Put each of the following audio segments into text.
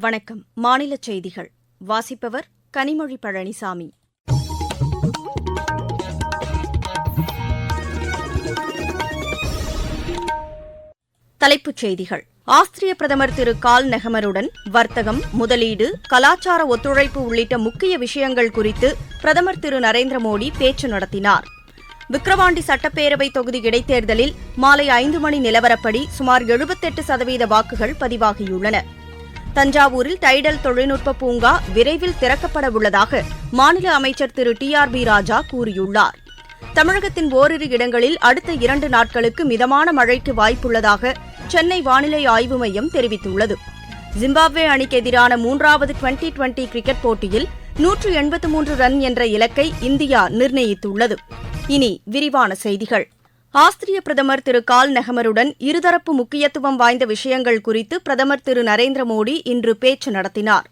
வணக்கம். மாநிலச் செய்திகள் வாசிப்பவர் கனிமொழி பழனிசாமி. தலைப்புச் செய்திகள். ஆஸ்திரிய பிரதமர் திரு கால் நெஹமருடன் வர்த்தகம், முதலீடு, கலாச்சார ஒத்துழைப்பு உள்ளிட்ட முக்கிய விஷயங்கள் குறித்து பிரதமர் திரு நரேந்திர மோடி பேச்சு நடத்தினார். விக்கிரவாண்டி சட்டப்பேரவை தொகுதி இடைத்தேர்தலில் மாலை 5 மணி நிலவரப்படி சுமார் 78% வாக்குகள் பதிவாகியுள்ளன. தஞ்சாவூரில் டைடல் தொழில்நுட்ப பூங்கா விரைவில் திறக்கப்பட உள்ளதாக மாநில அமைச்சர் திரு TRB ராஜா கூறியுள்ளார். தமிழகத்தின் ஓரிரு இடங்களில் அடுத்த 2 நாட்களுக்கு மிதமான மழைக்கு வாய்ப்புள்ளதாக சென்னை வானிலை ஆய்வு மையம் தெரிவித்துள்ளது. ஜிம்பாப்வே அணிக்கு எதிரான 3வது டுவெண்டி கிரிக்கெட் போட்டியில் 183 ரன் என்ற இலக்கை இந்தியா நிர்ணயித்துள்ளது. இனி விரிவான செய்திகள். ஆஸ்திரிய பிரதமர் திரு கால் நெஹமருடன் இருதரப்பு முக்கியத்துவம் வாய்ந்த விஷயங்கள் குறித்து பிரதமர் திரு நரேந்திர மோடி இன்று பேச்சு நடத்தினார்.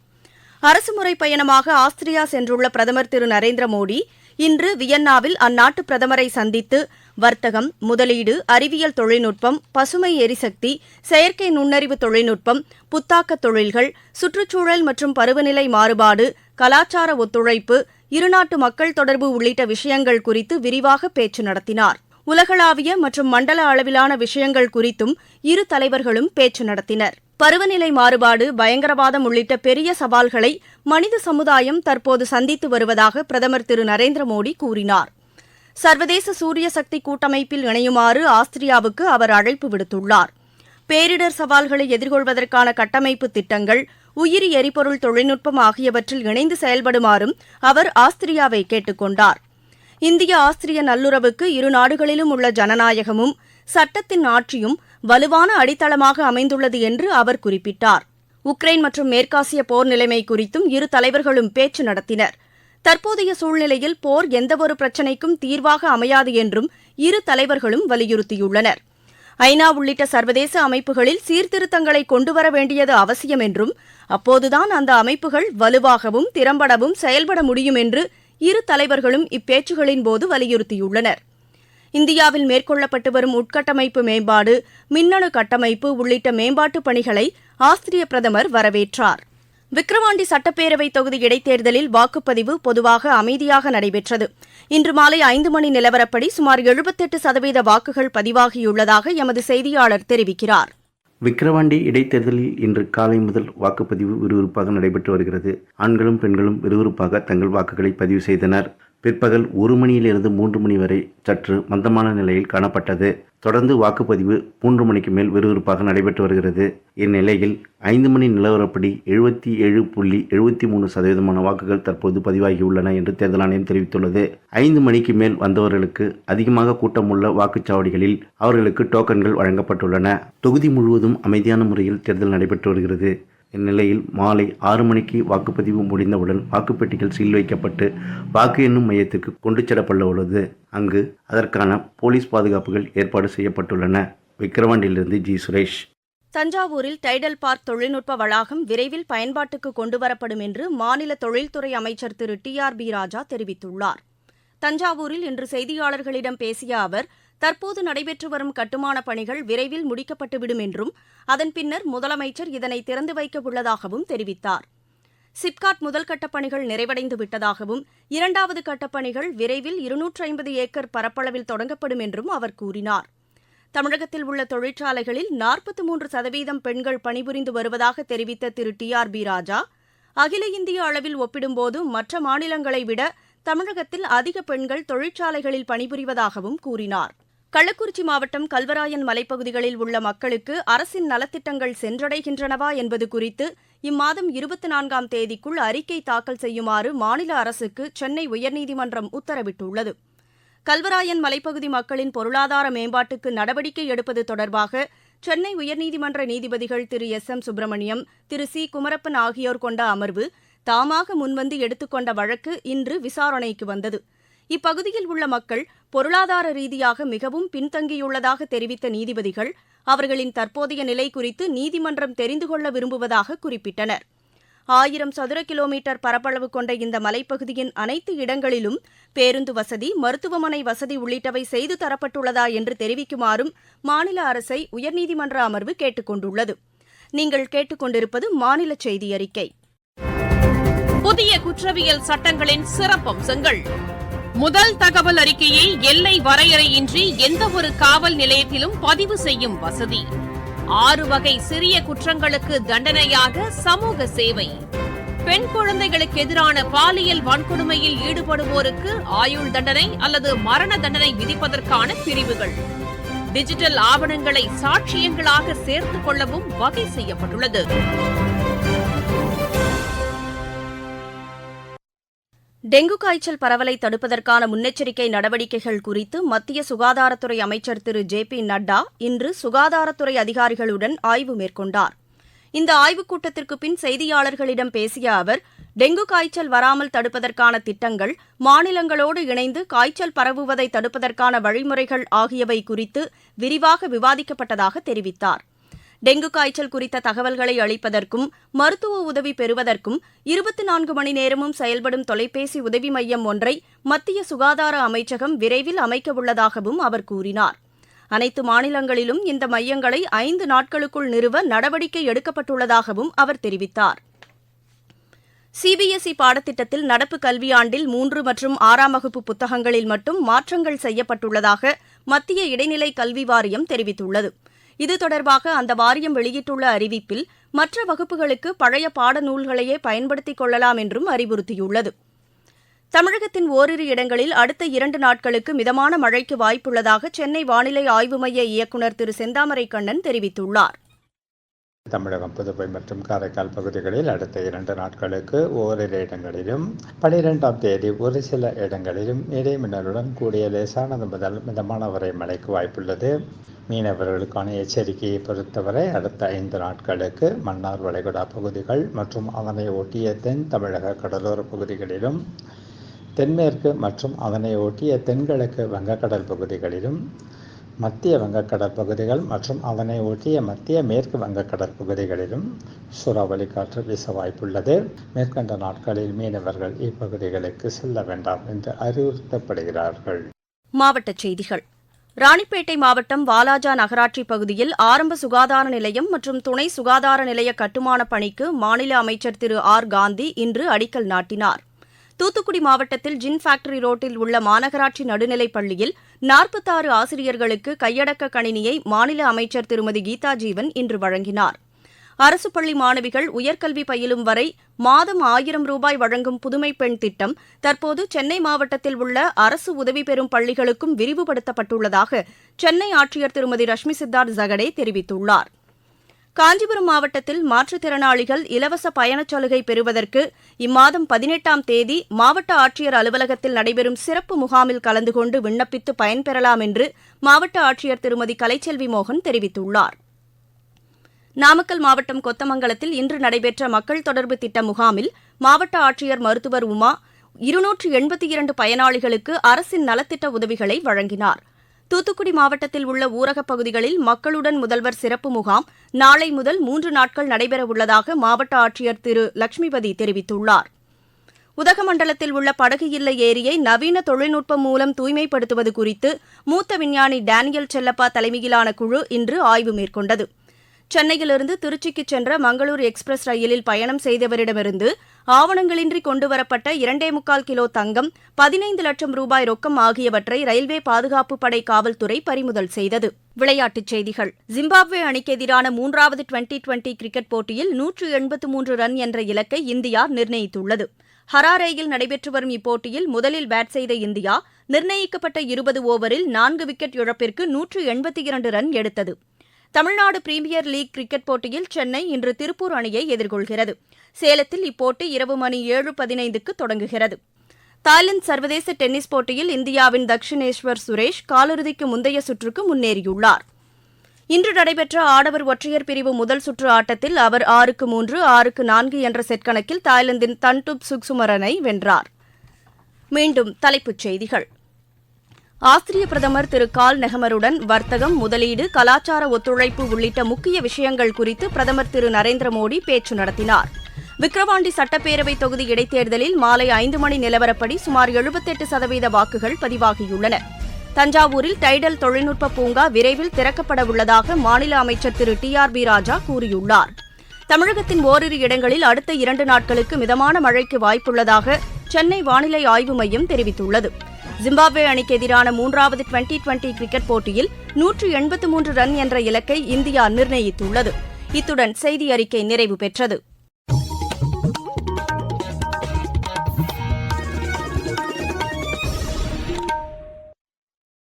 அரசுமுறை பயணமாக ஆஸ்திரியா சென்றுள்ள பிரதமர் திரு நரேந்திர மோடி இன்று வியன்னாவில் அந்நாட்டு பிரதமரை சந்தித்து வர்த்தகம், முதலீடு, அறிவியல் தொழில்நுட்பம், பசுமை எரிசக்தி, செயற்கை நுண்ணறிவு தொழில்நுட்பம், புத்தாக்க தொழில்கள், சுற்றுச்சூழல் மற்றும் பருவநிலை மாறுபாடு, கலாச்சார ஒத்துழைப்பு, இருநாட்டு மக்கள் தொடர்பு உள்ளிட்ட விஷயங்கள் குறித்து விரிவாக பேச்சு நடத்தினார். உலகளாவிய மற்றும் மண்டல அளவிலான விஷயங்கள் குறித்தும் இரு தலைவர்களும் பேச்சு நடத்தினர். பருவநிலை மாறுபாடு, பயங்கரவாதம் உள்ளிட்ட பெரிய சவால்களை மனித சமுதாயம் தற்போது சந்தித்து வருவதாக பிரதமர் திரு நரேந்திர மோடி கூறினார். சர்வதேச சூரிய சக்தி கூட்டமைப்பில் இணையுமாறு ஆஸ்திரியாவுக்கு அவர் அழைப்பு விடுத்துள்ளார். பேரிடர் சவால்களை எதிர்கொள்வதற்கான கட்டமைப்பு திட்டங்கள், உயிரி எரிபொருள் தொழில்நுட்பம் ஆகியவற்றில் இணைந்து செயல்படுமாறும் அவர் ஆஸ்திரியாவை கேட்டுக் கொண்டார். இந்திய ஆஸ்திரிய நல்லுறவுக்கு இரு நாடுகளிலும் உள்ள ஜனநாயகமும் சட்டத்தின் ஆட்சியும் வலுவான அடித்தளமாக அமைந்துள்ளது என்று அவர் குறிப்பிட்டார். உக்ரைன் மற்றும் மேற்காசிய போர் நிலைமை குறித்தும் இரு தலைவர்களும் பேச்சு நடத்தினர். தற்போதைய சூழ்நிலையில் போர் எந்தவொரு பிரச்சினைக்கும் தீர்வாக அமையாது என்றும் இரு தலைவர்களும் வலியுறுத்தியுள்ளனர். ஐநா உள்ளிட்ட சர்வதேச அமைப்புகளில் சீர்திருத்தங்களை கொண்டுவர வேண்டியது அவசியம் என்றும் அப்போதுதான் அந்த அமைப்புகள் வலுவாகவும் திறம்படவும் செயல்பட முடியும் என்று இரு தலைவர்களும் இப்பேச்சுகளின்போது வலியுறுத்தியுள்ளனர். இந்தியாவில் மேற்கொள்ளப்பட்டு வரும் உட்கட்டமைப்பு மேம்பாடு, மின்னணு கட்டமைப்பு உள்ளிட்ட மேம்பாட்டுப் பணிகளை ஆஸ்திரிய பிரதமர் வரவேற்றார். விக்கிரவாண்டி சட்டப்பேரவை தொகுதி இடைத்தேர்தலில் வாக்குப்பதிவு பொதுவாக அமைதியாக நடைபெற்றது. இன்று மாலை 5 மணி நிலவரப்படி சுமார் 78% வாக்குகள் பதிவாகியுள்ளதாக எமது செய்தியாளர் தெரிவிக்கிறார். விக்கிரவாண்டி இடைத்தேர்தலில் இன்று காலை முதல் வாக்குப்பதிவு விறுவிறுப்பாக நடைபெற்று வருகிறது. ஆண்களும் பெண்களும் விறுவிறுப்பாக தங்கள் வாக்குகளை பதிவு செய்தனர். பிற்பகல் 1 மணியிலிருந்து 3 மணி வரை சற்று மந்தமான நிலையில் காணப்பட்டது. தொடர்ந்து வாக்குப்பதிவு 3 மணிக்கு மேல் விறுவிறுப்பாக நடைபெற்று வருகிறது. இந்நிலையில் 5 மணி நிலவரப்படி 77.73% வாக்குகள் தற்போது பதிவாகியுள்ளன என்று தேர்தல் ஆணையம் தெரிவித்துள்ளது. 5 மணிக்கு மேல் வந்தவர்களுக்கு அதிகமாக கூட்டமுள்ள வாக்குச்சாவடிகளில் அவர்களுக்கு டோக்கன்கள் வழங்கப்பட்டுள்ளன. தொகுதி முழுவதும் அமைதியான முறையில் தேர்தல் நடைபெற்று வருகிறது. இந்நிலையில் மாலை 6 மணிக்கு வாக்குப்பதிவு முடிந்தவுடன் வாக்குப்பெட்டிகள் சீல் வைக்கப்பட்டு வாக்கு எண்ணும் மையத்திற்கு கொண்டு செல்லப்பட உள்ளது. அங்கு அதற்கான போலீஸ் பாதுகாப்புகள் ஏற்பாடு செய்யப்பட்டுள்ளன. விக்கிரவாண்டியிலிருந்து ஜி. சுரேஷ். தஞ்சாவூரில் டைடல் பார்க் தொழில்நுட்ப வளாகம் விரைவில் பயன்பாட்டுக்கு கொண்டுவரப்படும் என்று மாநில தொழில்துறை அமைச்சர் திரு TRB ராஜா தெரிவித்துள்ளார். தஞ்சாவூரில் இன்று செய்தியாளர்களிடம் பேசிய அவர், தற்போது நடைபெற்று வரும் கட்டுமானப் பணிகள் விரைவில் முடிக்கப்பட்டுவிடும் என்றும் அதன் பின்னர் முதலமைச்சர் இதனை திறந்து வைக்க உள்ளதாகவும் தெரிவித்தார். சிப்காட் முதல் கட்டப் பணிகள் நிறைவடைந்து விட்டதாகவும் 2வது கட்டப் பணிகள் விரைவில் 250 ஏக்கர் பரப்பளவில் தொடங்கப்படும் என்றும் அவர் கூறினார். தமிழகத்தில் உள்ள தொழிற்சாலைகளில் 43% பெண்கள் பணிபுரிந்து வருவதாக தெரிவித்த திரு TRB ராஜா, அகில இந்திய அளவில் ஒப்பிடும்போது மற்ற மாநிலங்களை விட தமிழகத்தில் அதிக பெண்கள் தொழிற்சாலைகளில் பணிபுரிவதாகவும் கூறினார். கள்ளக்குறிச்சி மாவட்டம் கல்வராயன் மலைப்பகுதிகளில் உள்ள மக்களுக்கு அரசின் நலத்திட்டங்கள் சென்றடைகின்றனவா என்பது குறித்து இம்மாதம் 24ஆம் தேதிக்குள் அறிக்கை தாக்கல் செய்யுமாறு மாநில அரசுக்கு சென்னை உயர்நீதிமன்றம் உத்தரவிட்டுள்ளது. கல்வராயன் மலைப்பகுதி மக்களின் பொருளாதார மேம்பாட்டுக்கு நடவடிக்கை எடுப்பது தொடர்பாக சென்னை உயர்நீதிமன்ற நீதிபதிகள் திரு SM சுப்பிரமணியம், திரு C குமரப்பன் ஆகியோர் கொண்ட அமர்வு தாமாக முன்வந்து எடுத்துக்கொண்ட வழக்கு இன்று விசாரணைக்கு வந்தது. இப்பகுதியில் உள்ள மக்கள் பொருளாதார ரீதியாக மிகவும் பின்தங்கியுள்ளதாக தெரிவித்த நீதிபதிகள் அவர்களின் தற்போதைய நிலை குறித்து நீதிமன்றம் தெரிந்து கொள்ள விரும்புவதாக குறிப்பிட்டனர். 1000 சதுர கிலோமீட்டர் பரப்பளவு கொண்ட இந்த மலைப்பகுதியின் அனைத்து இடங்களிலும் பேருந்து வசதி, மருத்துவமனை வசதி உள்ளிட்டவை செய்து தரப்பட்டுள்ளதா என்று தெரிவிக்குமாறும் மாநில அரசை உயர்நீதிமன்ற அமர்வு கேட்டுக் கொண்டுள்ளது. நீங்கள் கேட்டுக்கொண்டிருப்பது மாநில செய்தி அறிக்கை. புதிய குற்றவியல் சட்டங்களின் சிறப்பம்சங்கள். முதல் தகவல் அறிக்கையை எல்லை வரையறையின்றி எந்தவொரு காவல் நிலையத்திலும் பதிவு செய்யும் வசதி. 6 வகை சிறிய குற்றங்களுக்கு தண்டனையாக சமூக சேவை. பெண் குழந்தைகளுக்கு எதிரான பாலியல் வன்கொடுமையில் ஈடுபடுவோருக்கு ஆயுள் தண்டனை அல்லது மரண தண்டனை விதிப்பதற்கான பிரிவுகள். டிஜிட்டல் ஆவணங்களை சாட்சியங்களாக சேர்த்துக் கொள்ளவும் வகை செய்யப்பட்டுள்ளது. டெங்கு காய்ச்சல் பரவலை தடுப்பதற்கான முன்னெச்சரிக்கை நடவடிக்கைகள் குறித்து மத்திய சுகாதாரத்துறை அமைச்சர் திரு ஜே.பி. நட்டா இன்று சுகாதாரத்துறை அதிகாரிகளுடன் ஆய்வு மேற்கொண்டார். இந்த ஆய்வுக் கூட்டத்திற்கு பின் செய்தியாளர்களிடம் பேசிய அவர், டெங்கு காய்ச்சல் வராமல் தடுப்பதற்கான திட்டங்கள், மாநிலங்களோடு இணைந்து காய்ச்சல் பரவுவதை தடுப்பதற்கான வழிமுறைகள் ஆகியவை குறித்து விரிவாக விவாதிக்கப்பட்டதாக தெரிவித்தார். டெங்கு காய்ச்சல் குறித்த தகவல்களை அளிப்பதற்கும் மருத்துவ உதவி பெறுவதற்கும் 24 மணி நேரமும் செயல்படும் தொலைபேசி உதவி மையம் ஒன்றை மத்திய சுகாதார அமைச்சகம் விரைவில் அமைக்கவுள்ளதாகவும் அவர் கூறினார். அனைத்து மாநிலங்களிலும் இந்த மையங்களை 5 நாட்களுக்குள் நிறுவ நடவடிக்கை எடுக்கப்பட்டுள்ளதாகவும் அவர் தெரிவித்தார். சிபிஎஸ்இ பாடத்திட்டத்தில் நடப்பு கல்வியாண்டில் 3 மற்றும் 6ஆம் வகுப்பு புத்தகங்களில் மட்டும் மாற்றங்கள் செய்யப்பட்டுள்ளதாக மத்திய இடைநிலை கல்வி வாரியம் தெரிவித்துள்ளது. இது தொடர்பாக அந்த வாரியம் வெளியிட்டுள்ள அறிவிப்பில் மற்ற வகுப்புகளுக்கு பழைய பாடநூல்களையே பயன்படுத்திக் கொள்ளலாம் என்றும் அறிவுறுத்தியுள்ளது. தமிழகத்தின் ஓரிரு இடங்களில் அடுத்த 2 நாட்களுக்கு மிதமான மழைக்கு வாய்ப்புள்ளதாக சென்னை வானிலை ஆய்வு மைய இயக்குநர் திரு செந்தாமரை கண்ணன் தெரிவித்துள்ளார். தமிழகம், புதுவை மற்றும் காரைக்கால் பகுதிகளில் அடுத்த 2 நாட்களுக்கு ஓரிரு இடங்களிலும் 12ஆம் தேதி ஒரு சில இடங்களிலும் இடைமின்னலுடன் கூடிய லேசானது முதல் மிதமான வரை மழைக்கு வாய்ப்புள்ளது. மீனவர்களுக்கான எச்சரிக்கையை பொறுத்தவரை அடுத்த 5 நாட்களுக்கு மன்னார் வளைகுடா பகுதிகள் மற்றும் அதனை ஒட்டிய தென் தமிழக கடலோர பகுதிகளிலும், தென்மேற்கு மற்றும் அதனை ஒட்டிய தென்கிழக்கு வங்கக்கடல் பகுதிகளிலும், மத்திய வங்கக்கடல் பகுதிகள் மற்றும் அதனை ஒட்டிய மத்திய மேற்கு வங்கக்கடல் பகுதிகளிலும் சூறாவளி காற்று வீச வாய்ப்புள்ளது. மேற்கண்ட நாட்களில் மீனவர்கள் இப்பகுதிகளுக்கு செல்ல வேண்டாம் என்று அறிவுறுத்தப்படுகிறார்கள். மாவட்டச் செய்திகள். ராணிப்பேட்டை மாவட்டம் வாலாஜா நகராட்சி பகுதியில் ஆரம்ப சுகாதார நிலையம் மற்றும் துணை சுகாதார நிலைய கட்டுமானப் பணிக்கு மாநில அமைச்சர் திரு ஆர். காந்தி இன்று அடிக்கல் நாட்டினார். தூத்துக்குடி மாவட்டத்தில் ஜின் ஃபேக்டரி ரோட்டில் உள்ள மாநகராட்சி நடுநிலைப் பள்ளியில் 46 ஆசிரியர்களுக்கு கையடக்க கணினியை மாநில அமைச்சர் திருமதி கீதா ஜீவன் இன்று வழங்கினார். அரசு பள்ளி மாணவிகள் உயர்கல்வி பயிலும் வரை மாதம் 1000 ரூபாய் வழங்கும் புதுமை பெண் திட்டம் தற்போது சென்னை மாவட்டத்தில் உள்ள அரசு உதவி பெறும் பள்ளிகளுக்கும் விரிவுபடுத்தப்பட்டுள்ளதாக சென்னை ஆட்சியர் திருமதி ரஷ்மி சித்தார்த் ஜகடே தெரிவித்துள்ளார். காஞ்சிபுரம் மாவட்டத்தில் மாற்றுத்திறனாளிகள் இலவச பயணச் சலுகை பெறுவதற்கு இம்மாதம் 18ஆம் தேதி மாவட்ட ஆட்சியர் அலுவலகத்தில் நடைபெறும் சிறப்பு முகாமில் கலந்து கொண்டு விண்ணப்பித்து பயன்பெறலாம் என்று மாவட்ட ஆட்சியர் திருமதி கலைச்செல்வி மோகன் தெரிவித்துள்ளார். நாமக்கல் மாவட்டம் கொத்தமங்கலத்தில் இன்று நடைபெற்ற மக்கள் தொடர்பு திட்ட முகாமில் மாவட்ட ஆட்சியர் மருத்துவர் உமா 282 பயனாளிகளுக்கு அரசின் நலத்திட்ட உதவிகளை வழங்கினார். தூத்துக்குடி மாவட்டத்தில் உள்ள ஊரகப் பகுதிகளில் மக்களுடன் முதல்வர் சிறப்பு முகாம் நாளை முதல் 3 நாட்கள் நடைபெறவுள்ளதாக மாவட்ட ஆட்சியர் திரு லட்சுமிபதி தெரிவித்துள்ளார். உதகமண்டலத்தில் உள்ள படகு இல்ல ஏரியை நவீன தொழில்நுட்பம் மூலம் தூய்மைப்படுத்துவது குறித்து மூத்த விஞ்ஞானி டேனியல் செல்லப்பா தலைமையிலான குழு இன்று ஆய்வு மேற்கொண்டது. சென்னையிலிருந்து திருச்சிக்கு சென்ற மங்களூர் எக்ஸ்பிரஸ் ரயிலில் பயணம் செய்தவரிடமிருந்து ஆவணங்களின்றி கொண்டுவரப்பட்ட 2.25 கிலோ தங்கம், 15 லட்சம் ரூபாய் ரொக்கம் ஆகியவற்றை ரயில்வே பாதுகாப்பு படை காவல்துறை பறிமுதல் செய்தது. விளையாட்டுச் செய்திகள். ஜிம்பாப்வே அணிக்கு எதிரான 3வது டுவெண்டி கிரிக்கெட் போட்டியில் 183 ரன் என்ற இலக்கை இந்தியா நிர்ணயித்துள்ளது. ஹராரேயில் நடைபெற்று வரும் இப்போட்டியில் முதலில் பேட் செய்த இந்தியா நிர்ணயிக்கப்பட்ட 20 ஓவரில் 4 விக்கெட் இழப்பிற்கு 182 ரன் எடுத்தது. தமிழ்நாடு பிரீமியர் லீக் கிரிக்கெட் போட்டியில் சென்னை இன்று திருப்பூர் அணியை எதிர்கொள்கிறது. சேலத்தில் இப்போட்டி இரவு மணி 7:15க்கு தொடங்குகிறது. தாய்லாந்து சர்வதேச டென்னிஸ் போட்டியில் இந்தியாவின் தக்ஷினேஸ்வர் சுரேஷ் காலிறுதிக்கு முந்தைய சுற்றுக்கு முன்னேறியுள்ளார். இன்று நடைபெற்ற ஆடவர் ஒற்றையர் பிரிவு முதல் சுற்று ஆட்டத்தில் அவர் 6-3, 6-4 என்ற செட் கணக்கில் தாய்லாந்தின் தன்டுப் சுக்சுமரனை வென்றார். மீண்டும் தலைப்புச் செய்திகள். ஆஸ்திரிய பிரதமர் திரு கால் நெஹமருடன் வர்த்தகம், முதலீடு, கலாச்சார ஒத்துழைப்பு உள்ளிட்ட முக்கிய விஷயங்கள் குறித்து பிரதமர் திரு நரேந்திர மோடி பேச்சு நடத்தினார். விக்கிரவாண்டி சட்டப்பேரவை தொகுதி இடைத்தேர்தலில் மாலை 5 மணி நிலவரப்படி சுமார் 78% வாக்குகள் பதிவாகியுள்ளன. தஞ்சாவூரில் டைடல் தொழில்நுட்ப பூங்கா விரைவில் திறக்கப்பட உள்ளதாக மாநில அமைச்சர் திரு டி.ஆர்.பி. ராஜா கூறியுள்ளார். தமிழகத்தின் ஓரிரு இடங்களில் அடுத்த 2 நாட்களுக்கு மிதமான மழைக்கு வாய்ப்புள்ளதாக சென்னை வானிலை ஆய்வு மையம் தெரிவித்துள்ளது. ஜிம்பாப்வே அணிக்கு எதிரான 3வது டுவெண்டி கிரிக்கெட் போட்டியில் 183 ரன் என்ற இலக்கை இந்தியா நிர்ணயித்துள்ளது. இத்துடன் செய்தி அறிக்கை நிறைவு பெற்றது.